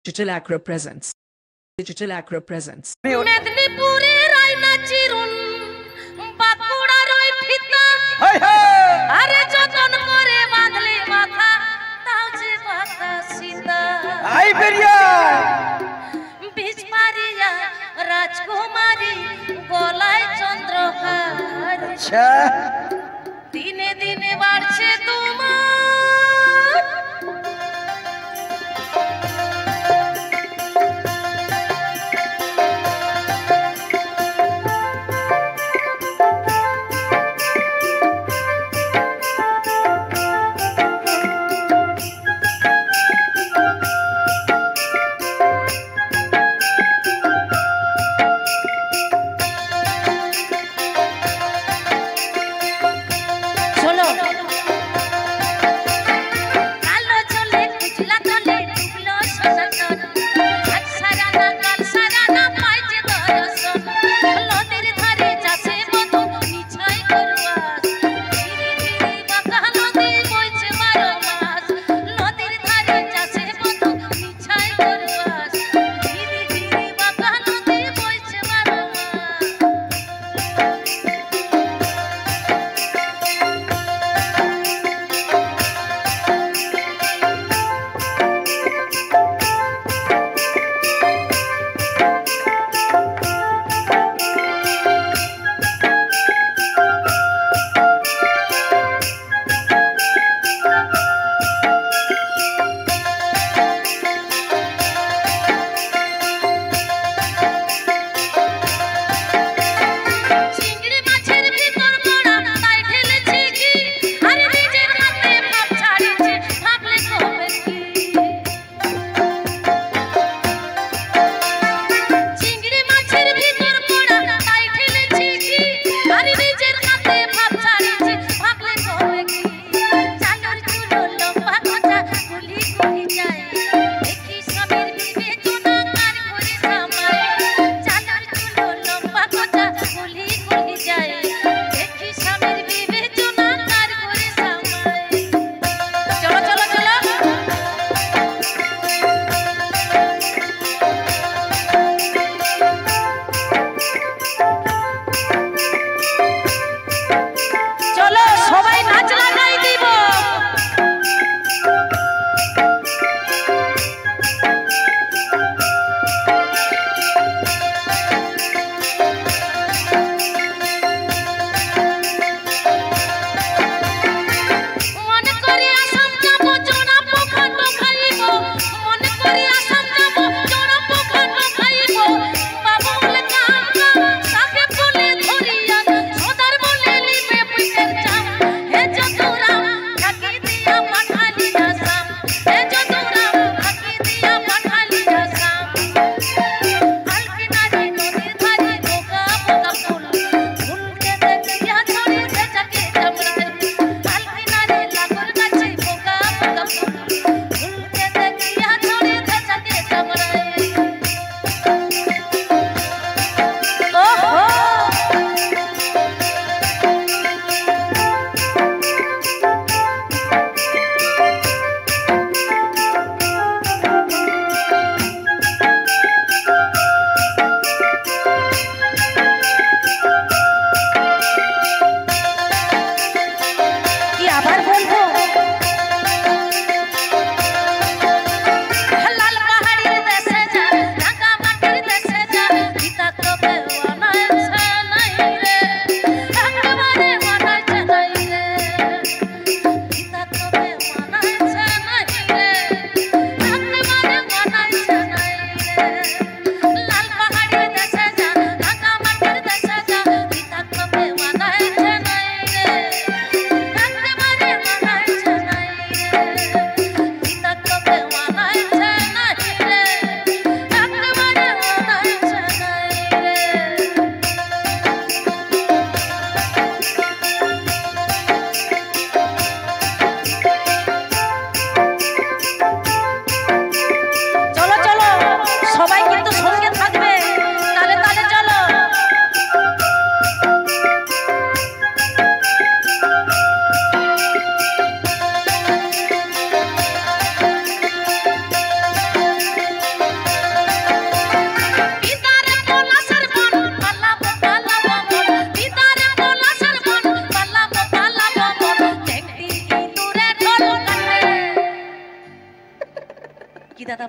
Digital Acro Presents. Digital Acro Presents. মেদিনীপুরের আয়না চিরুন বাঁকুড়ার ওই ফিতা আরে যতন করে বাঁধলে মাথা তাও যে বাতা সীতা আই বেরিয়া বীজ পারিয়া রাজকুমারী গলায় চন্দ্রহার আচ্ছা দিনে দিনে বাড়ছে তোমার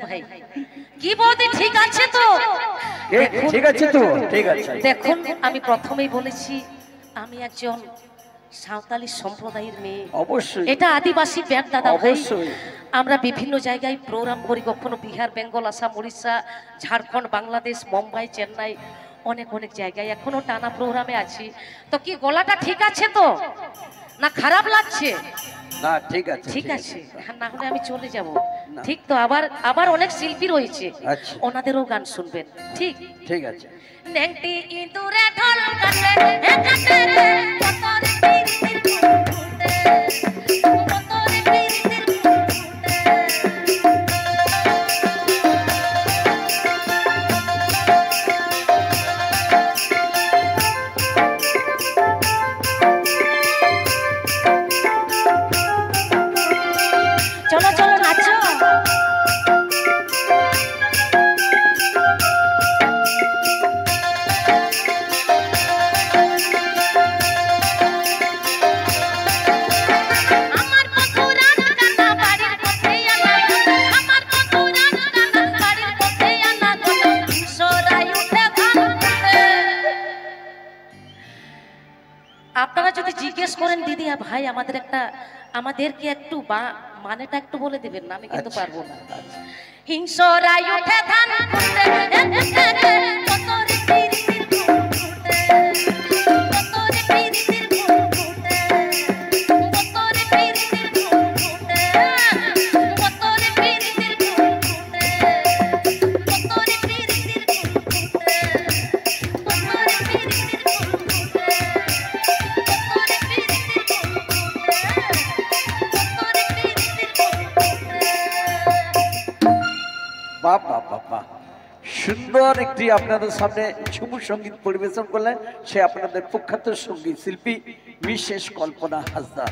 ভাই কি বৌদি ঠিক আছে তো? ঠিক আছে তো, ঠিক আছে। দেখুন আমি প্রথমেই বলেছি আমি একজন সাঁওতালি সম্প্রদায়ের মেয়ে। অবশ্যই এটা আদিবাসী ব্যান্ড দাদা ভাই। অবশ্যই। আমরা বিভিন্ন জায়গায় প্রোগ্রাম করি, কখনো বিহার, বেঙ্গল, আসাম, উড়িষ্যা, ঝাড়খণ্ড, বাংলাদেশ, মুম্বাই, চেন্নাই, অনেক অনেক জায়গায় এখনো টানা প্রোগ্রামে আছি। তো কি গলাটা ঠিক আছে তো, না খারাপ লাগছে? না ঠিক আছে, ঠিক আছে, না হলে আমি চলে যাব। ঠিক তো? আবার আবার অনেক শিল্পী রয়েছে, আচ্ছা। ওনাদেরও গান শুনবেন। ঠিক ঠিক আছে। নেংটি ইঁদুরে ঢোল কাটে হে কাটে রে কতরে পিরিতির ফুটে কতরে পিরিতির ফুটে। চলো চলো নাচো। আপনারা যদি জিজ্ঞেস করেন দিদি ভাই আমাদেরকে একটু মানেটা একটু বলে দিবেন না, আমি কিন্তু পারবো না। হিংসরাই উঠে ধান ফুটে কতরে পিরিতির ফুটে কতরে পিরিতির ফুটে কতরে পিরিতির ফুটে কতরে পিরিতির ফুটে কতরে পিরিতির ফুটে কতরে পিরিতির বাবা বাবা, সুন্দর একটি আপনাদের সামনে ঝুমুর সঙ্গীত পরিবেশন করলেন সে আপনাদের প্রখ্যাত সঙ্গীত শিল্পী মিসেস কল্পনা হাসদা।